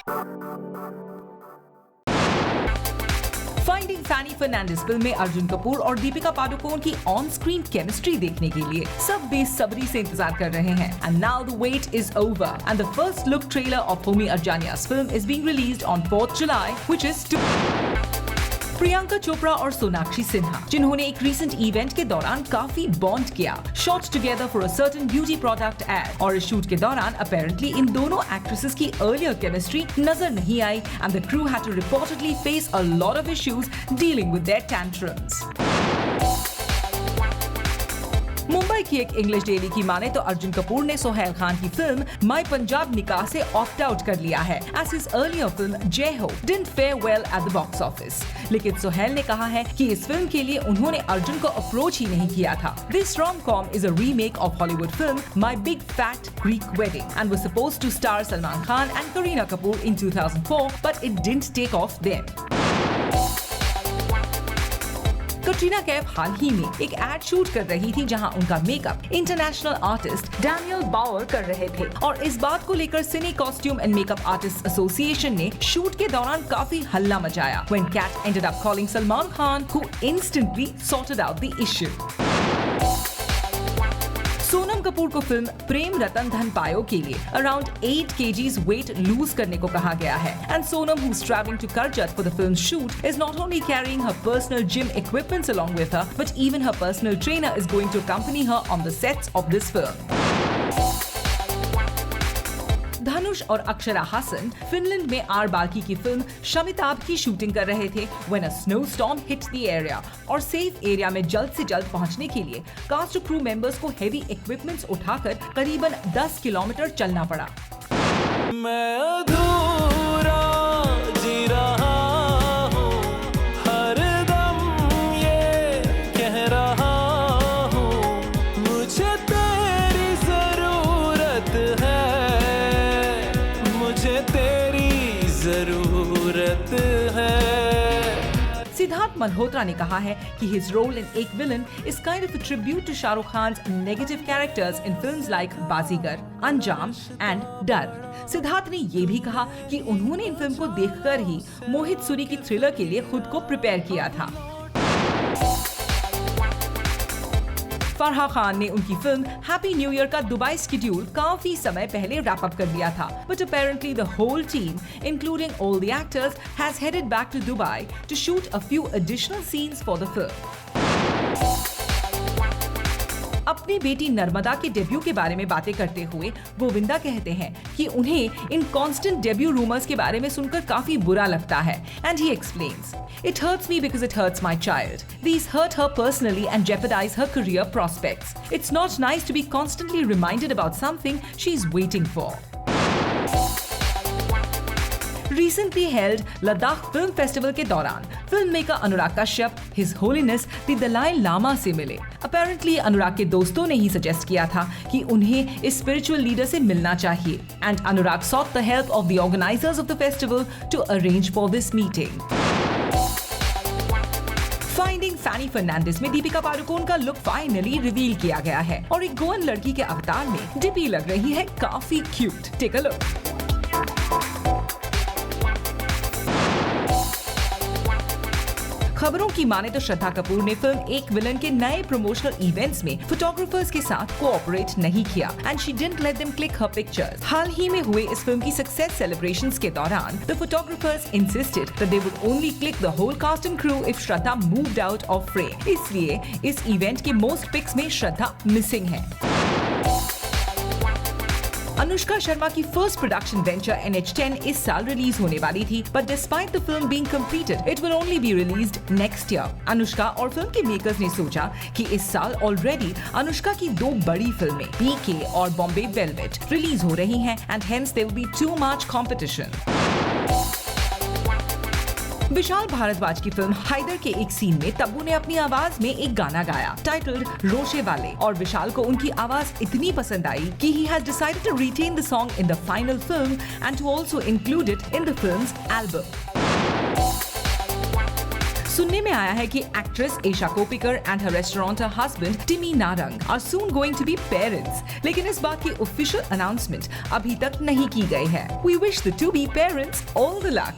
Finding Fanny Fernandes film में अर्जुन कपूर और दीपिका पादुकोण की ऑन स्क्रीन केमिस्ट्री देखने के लिए सब बेसब्री से इंतजार कर रहे हैं। And now the wait is over and the first look trailer of Homi Adajania's film is being released on 4th July, which is Priyanka Chopra और सोनाक्षी सिन्हा, जिन्होंने एक रीसेंट इवेंट के दौरान काफी बॉन्ड किया, shot together for a certain beauty product ad, और इस shoot के दौरान अपेरेंटली इन दोनों एक्ट्रेसेस की अर्लियर केमिस्ट्री नजर नहीं आई and the crew had to reportedly face a lot of issues dealing with their tantrums. Mumbai की एक इंग्लिश डेली की माने तो अर्जुन कपूर ने सोहेल खान की फिल्म माई पंजाब निकाह से ऑप्ट आउट कर लिया है, as his earlier film जय हो didn't fare well at the box office। लेकिन सोहेल ने कहा है कि इस फिल्म के लिए उन्होंने अर्जुन को अप्रोच ही नहीं किया था। This rom-com is a remake of Hollywood film My Big Fat Greek Wedding and was supposed to star Salman Khan and Kareena Kapoor in 2004, but it didn't take off then। Katrina Kaif हाल ही में एक ad shoot कर रही थी जहां उनका makeup international artist Daniel Bauer कर रहे थे, और इस बात को लेकर cine costume and makeup artist association ने शूट के दौरान काफी हल्ला मचाया when Kat ended up calling Salman Khan, who instantly sorted out the issue। Sonam Kapoor को फिल्म प्रेम रतन धन पायो के लिए अराउंड 8 kgs वेट लूज करने को कहा गया है, and Sonam who is traveling to Karjat for the film shoot is not only carrying her personal gym equipments along with her, but even her personal trainer is going to accompany her on the sets of this film। धनुष और Akshara Haasan Finland में are Balki की film शमिताब की shooting कर रहे थे when a snowstorm hit the area, और safe area में जल्द से जल्द पहुंचने के लिए कास्ट क्रू मेंबर्स को हेवी इक्विपमेंट्स उठाकर करीबन 10 किलोमीटर चलना पड़ा। मैं अधूरा जी रहा हूँ, हरदम ये कह रहा हूँ, मुझे तेरी जरूरत है, मुझे तेरी जरूरत है। सिद्धार्थ मल्होत्रा ने कहा है कि his role in एक villain is kind of a tribute to Shahrukh Khan's negative characters in films like बाजीगर, अंजाम and डर। सिद्धार्थ ने ये भी कहा कि उन्होंने इन फिल्म को देखकर ही मोहित सूरी की थ्रिलर के लिए खुद को प्रिपेयर किया था। फरहा खान ने उनकी फिल्म हैप्पी न्यू ईयर का दुबई शेड्यूल काफी समय पहले रैप अप कर दिया था, but apparently the whole team including all the actors has headed back to Dubai to shoot a few additional scenes for the film. अपनी बेटी नर्मदा के डेब्यू के बारे में बातें करते हुए गोविंदा कहते हैं कि उन्हें इन कांस्टेंट डेब्यू रूमर्स के बारे में सुनकर काफी बुरा लगता है, and he explains, It hurts me because it hurts my child. These hurt her personally and jeopardize her career prospects. It's not nice to be constantly reminded about something she's waiting for। Recently held Ladakh film festival के दौरान film maker Anurag Kashyap His Holiness the Dalai Lama से मिले। Apparently अनुराग के दोस्तों ने ही suggest किया था कि उन्हें इस स्पिरिचुअल लीडर से मिलना चाहिए, and Anurag sought the help of the organizers of the festival to arrange for this meeting। Finding Fanny Fernandes में दीपिका पादुकोण का लुक फाइनली रिवील किया गया है और एक गोवन लड़की के अवतार में डिपी लग रही है काफी क्यूट। Take a look. खबरों की माने तो श्रद्धा कपूर ने फिल्म एक विलन के नए प्रमोशनल इवेंट्स में फोटोग्राफर्स के साथ कोऑपरेट नहीं किया, and she didn't let them click her pictures. हाल ही में हुए इस फिल्म की सक्सेस सेलिब्रेशंस के दौरान the photographers insisted that they would only click the whole cast and crew if Shraddha moved out of frame, इसलिए इस इवेंट के मोस्ट पिक्स में श्रद्धा मिसिंग है। अनुष्का शर्मा की फर्स्ट प्रोडक्शन वेंचर NH10 इस साल रिलीज होने वाली थी, but despite the film being completed it will only be released next year. Anushka और फिल्म के मेकर्स ने सोचा कि इस साल ऑलरेडी अनुष्का की 2 बड़ी फिल्में PK और बॉम्बे वेलवेट रिलीज हो रही हैं, and hence there will be too much competition. Vishal Bhardwaj की फिल्म हैदर के एक सीन में तब्बू ने अपनी आवाज में एक गाना गाया टाइटल्ड रोशे वाले, और विशाल को उनकी आवाज इतनी पसंद आई कि he has decided to retain the song in the final film and to also include it in the film's album। सुनने में आया है कि actress Esha Koppikar and her restaurateur husband Timmy Narang are soon going to be parents, लेकिन इस बात की official announcement अभी तक नहीं की गई है। We wish the to be parents all the luck.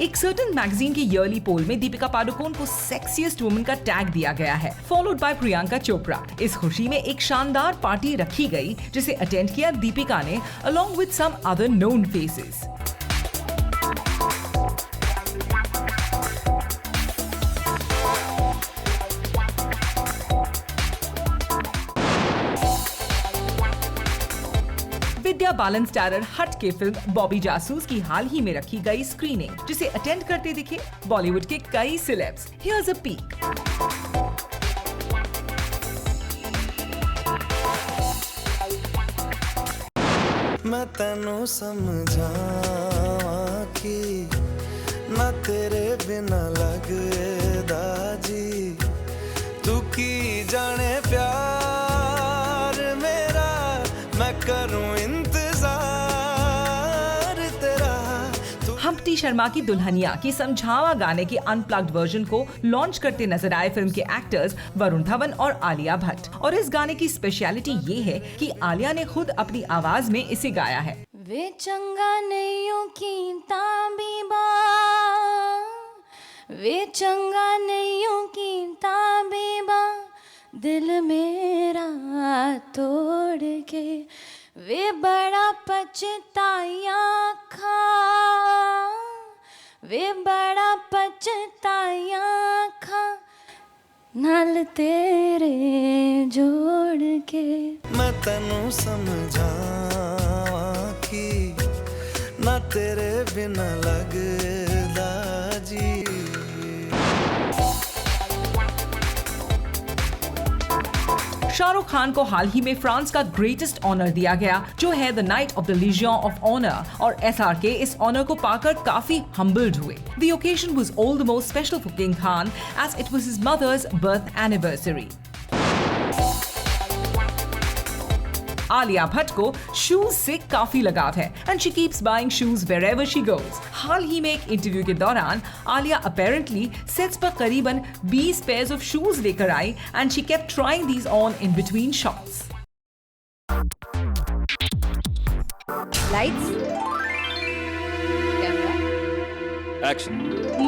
एक सर्टेन मैगजीन के ईयरली पोल में दीपिका पादुकोण को सेक्सिएस्ट वुमन का टैग दिया गया है, फॉलोड बाय प्रियंका चोपड़ा। इस खुशी में एक शानदार पार्टी रखी गई जिसे अटेंड किया दीपिका ने along with some other known faces. Vidya Balan starrer हट के फिल्म बॉबी जासूस की हाल ही में रखी गई स्क्रीनिंग, जिसे अटेंड करते दिखे बॉलीवुड के कई सेलेब्स। हियर्स अ पीक। मैं तेनू समझावां कि ना तेरे बिना लगदा जी, तू की जाने प्यार मेरा, मैं करूं इंतजार तेरा। हम्प्टी शर्मा की दुल्हनिया की समझावा गाने की अनप्लग्ड वर्जन को लॉन्च करते नजर आए फिल्म के एक्टर्स वरुण धवन और आलिया भट्ट। और इस गाने की स्पेशलिटी ये है कि आलिया ने खुद अपनी आवाज में इसे गाया है। वे चंगा नैयों की ताबीबा, वे चंगा नैयों की ताबीबा, दिल मेरा तोड़ के वे बड़ा पछताया खा, वे बड़ा पछताया खा, नाल तेरे जोड़ के। मैं तेनू समझावां कि ना तेरे बिना लगदा जी। शाहरुख खान को हाल ही में फ्रांस का ग्रेटेस्ट ऑनर दिया गया, जो है the night of the legion of honour, और SRK इस ऑनर को पाकर काफी हम्बल्ड हुए। The occasion was all the more special for King Khan as it was his mother's birth anniversary. Alia Bhatt को शूज से काफी लगाव है and she keeps buying shoes wherever she goes. हाल ही में एक इंटरव्यू के दौरान आलिया अपेरेंटली सेट्स पर करीबन 20 पेयर्स ऑफ शूज लेकर आई and she kept trying these on in between shots. Lights, camera, action.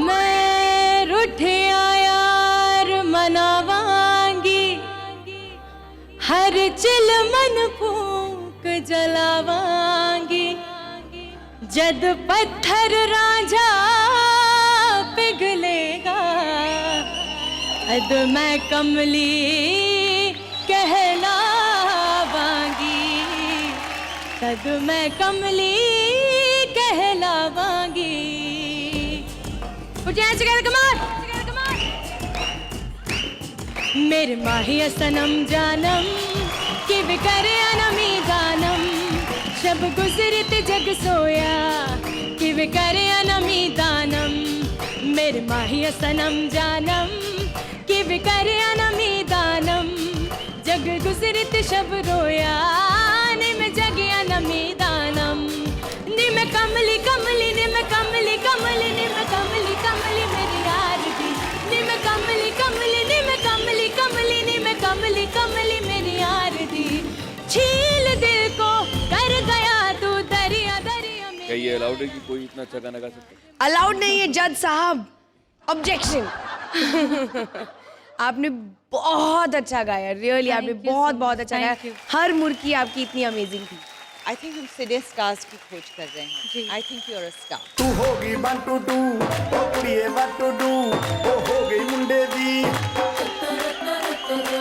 मैं रूठिया यार मनावांगी, हर चिल मन फूक जलावांगी, जद पत्थर रांझा पिघलेगा, अद मैं कमली कहलावांगी, तद मैं कमली कहलावांगी। कमार मेरे माहिया सनम जानम कि विकरे अनमी दानम, शब गुजरत जग सोया कि विकरे अनमी दानम, मेरे माहिया सनम जानम कि विकरे अनमी दानम, जग गुजरत शब रोया निम जगे अनमी दानम, निम कमली कमली निम कमली कमली निम कमली कमली मेरी यार दी, निम कमली कमली निम कमली कमली निम कमली कमली मेरी यार दी, छील दिल को कर गया तू दरिया दरिया में। क्या ये अलाउड है कि कोई इतना अच्छा गाना गा सकता है? अलाउड नहीं है जज साहब, ऑब्जेक्शन। आपने बहुत अच्छा गाया, रियली आपने बहुत बहुत अच्छा गाया, हर मुर्की आपकी इतनी अमेजिंग थी। आई थिंक हम सीधे स्टार्स की खोज कर रहे हैं। I think you are a star. तू होगी 1 2 2 ओ कुड़िए व्हाट टू डू, ओ हो गई मुंडे दी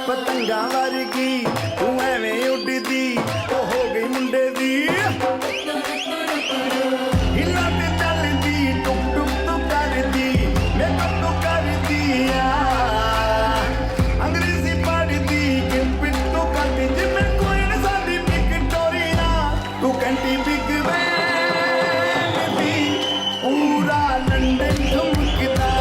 पतंगा वर्गी, तू एवें उड़दी, ओ हो गई मुंडे दी, हिला ते चलदी टुक टुक तू करदी, मेकअप तू करदी अंग्रेजी पढ़दी, किम्पिट तू करदी, जिम्मे कोई न सादी विक्टोरिया, तू कंटी बिग बैन दी, पूरा लंदन झुमकदा।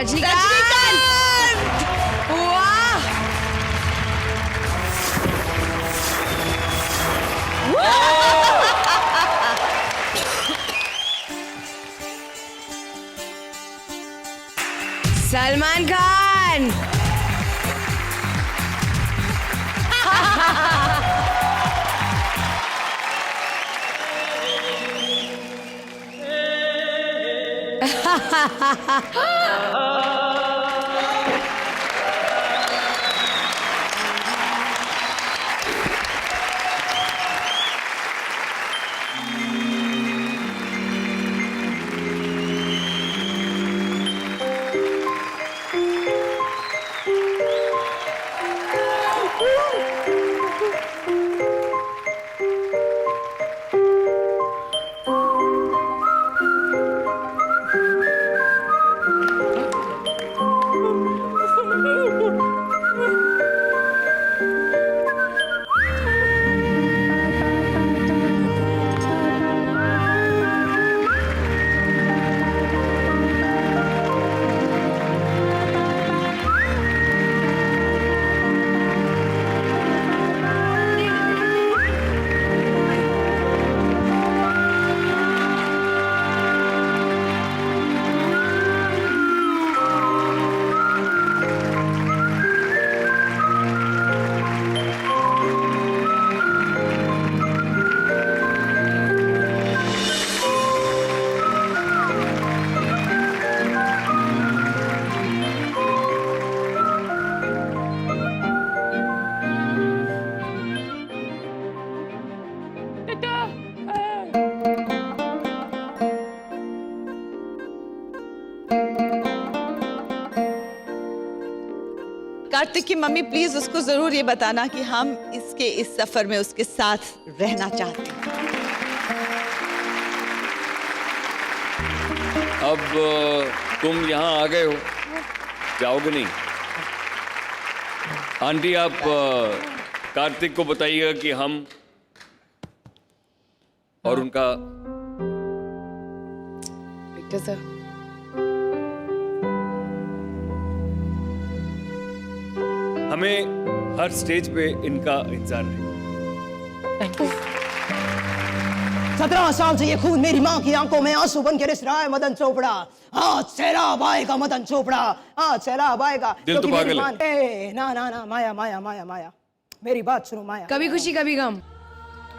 रजनीकांत! वाह! सलमान खान! कार्तिक की मम्मी प्लीज उसको जरूर ये बताना कि हम इसके इस सफर में उसके साथ रहना चाहते हैं। अब तुम यहाँ आ गए हो, जाओगे नहीं? आंटी आप कार्तिक को बताइएगा कि हम और उनका विक्टर सर, हमें हर स्टेज पे इनका इंतजार है। 17 साल से ये खून मेरी माँ की आंखों में आंसू बन के रिस रहा है मदन चोपड़ा। आज सैलाब आएगा मदन चोपड़ा, आज सैलाब आएगा। दिल तो पागल है। ना ना ना, माया माया माया माया, मेरी बात सुनो माया। कभी खुशी कभी गम।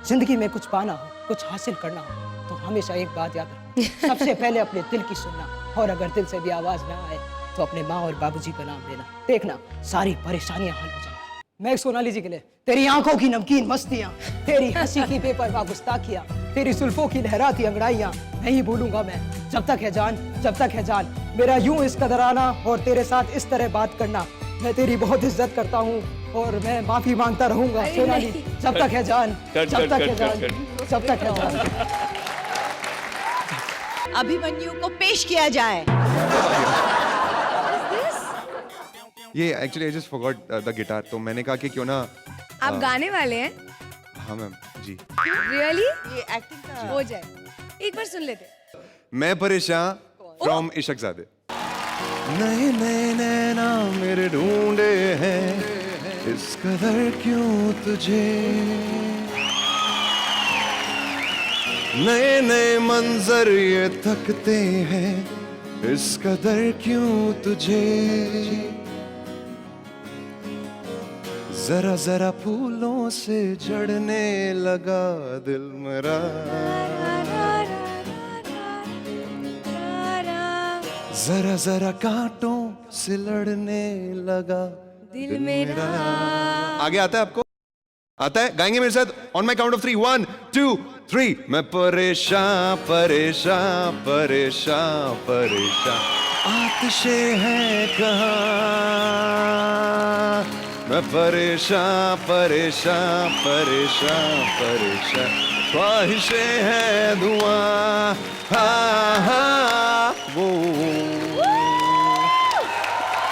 जिंदगी में कुछ पाना हो, कुछ हासिल करना हो तो हमेशा एक बात याद रखो, सबसे पहले अपने दिल की सुनना, और अगर दिल से भी आवाज ना आए तो अपने माँ और बाबूजी का नाम लेना। देखना सारी परेशानियां हल हो जाएंगी। मैं सोनाली जी के लिए तेरी आंखों की नमकीन मस्तियां, तेरी हंसी की बेपरवाह गुस्ताखियां, तेरी जुल्फों की लहराती अंगड़ाइयां नहीं भूलूंगा मैं। जब तक है जान, जब तक है जान, मेरा यूं इस कदर आना और तेरे साथ इस तरह बात करना। मैं तेरी बहुत इज्जत करता हूँ और मैं माफी मांगता रहूंगा सोनाली। जब तक है जान, जब तक है जान, जब तक है जान। अभिमन्यु को पेश किया जाए। ये actually I just forgot the guitar, तो मैंने कहा कि क्यों ना आप गाने वाले हैं? हाँ मैम जी। रियली? ये एक्टिंग का हो जाए, एक बार सुन लेते। मैं परेशान फ्रॉम इशकजादे। नए नए नैना मेरे ढूंढे हैं, इस कदर क्यों तुझे, नए नए मंजर ये थकते हैं, इस कदर क्यों तुझे, जरा जरा फूलों से जड़ने लगा दिल मेरा, जरा जरा कांटों से लड़ने लगा दिल मेरा। आगे आता है आपको? आता है? गाएंगे मेरे साथ? On my count of 3, 1 2 3। मैं परेशान परेशान परेशान परेशान, आतिशे हैं कहाँ, मैं परेशान परेशान परेशान परेशान, ख्वाहिशें हैं धुआं, हाँ हाँ वो।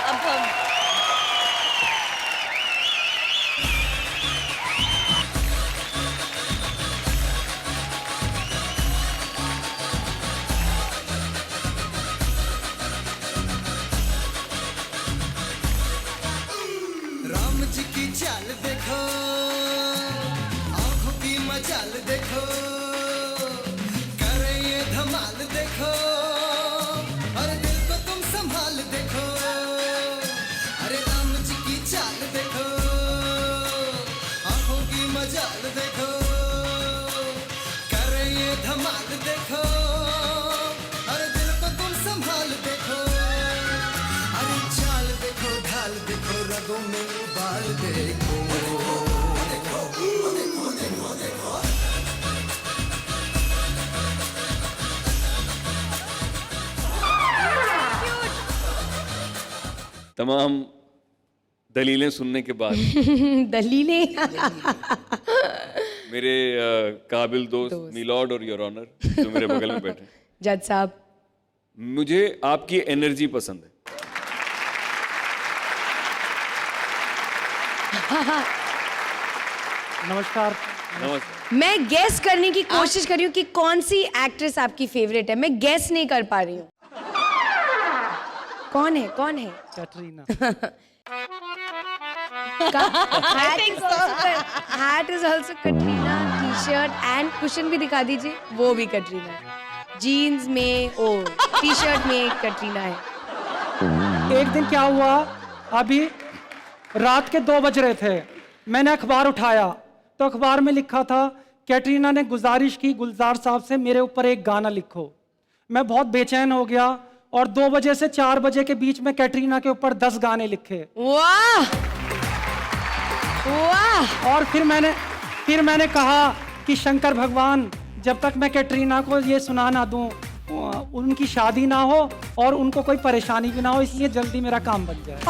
अब हम जी की चाल देखो, आंखों की मचाल देखो, करे ये धमाल देखो, अरे दिल को तुम संभाल देखो, अरे राम जी की चाल देखो, आंखों की मजाल देखो, करे ये धमाल देखो, अरे दिल को तुम संभाल देखो, अरे चाल देखो, ढाल देखो, रगों में उबाल देखो, देखो, देखो, देखो, देखो। तमाम दलीलें सुनने के बाद दलीलें मेरे काबिल दोस्त मिलॉर्ड और योर ऑनर जो मेरे बगल में बैठे हैं, जज साहब, मुझे आपकी एनर्जी पसंद है। नमस्कार। नमस्कार। मैं गेस करने की कोशिश कर रही हूँ कि कौन सी एक्ट्रेस आपकी फेवरेट है। मैं गेस नहीं कर पा रही हूँ। कौन है, कौन है? Katrina. Hat is also Katrina, T shirt and cushion भी दिखा दीजिए, वो भी कटरीना है। जीन्स में ओ, टी शर्ट में कटरीना है। एक दिन क्या हुआ, अभी रात के 2 बज रहे थे, मैंने अखबार उठाया तो अखबार में लिखा था कैटरीना ने गुजारिश की गुलजार साहब से मेरे ऊपर एक गाना लिखो। मैं बहुत बेचैन हो गया और 2 बजे से 4 बजे के बीच में कैटरीना के ऊपर 10 गाने लिखे। वाह वाह। और फिर मैंने कहा कि शंकर भगवान, जब तक मैं कैटरीना को ये सुना ना दूं, उनकी शादी ना हो और उनको कोई परेशानी भी ना हो, इसलिए जल्दी मेरा काम बन जाए।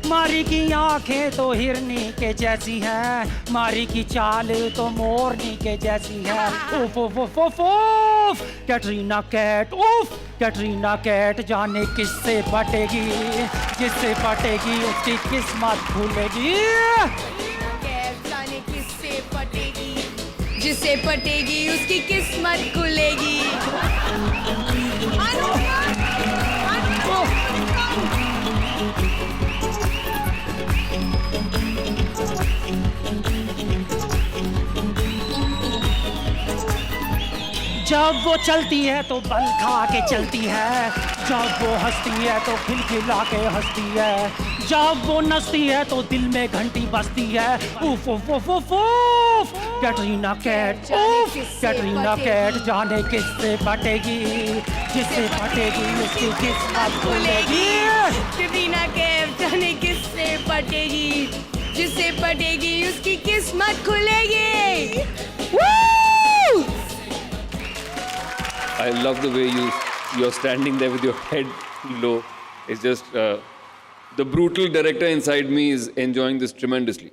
मारी की आंखें तो हिरनी के जैसी हैं, मारी की चाल तो मोरनी के जैसी है। उफ उफ उफ उफ उफ, कैटरीना कैट, उफ कैटरीना कैट, जाने किससे पटेगी, जिससे पटेगी उसकी किस्मत खुलेगी। जाने किससे पटेगी, जिससे पटेगी उसकी किस्मत खुलेगी। जब वो चलती है तो बल खा के चलती है, जब वो हंसती है तो खिलखिला के हंसती है, जब वो नचती है तो दिल में घंटी बजती है। उफ उफ उफ उफ उफ, कैटरीना कैट, उफ कैटरीना कैट, जाने किससे पटेगी, जिससे पटेगी उसकी किस्मत खुलेगी। कैटरीना कैट, जाने किससे पटेगी, जिससे पटेगी उसकी किस्मत खुलेगी। I love the way you're standing there with your head low. It's just the brutal director inside me is enjoying this tremendously.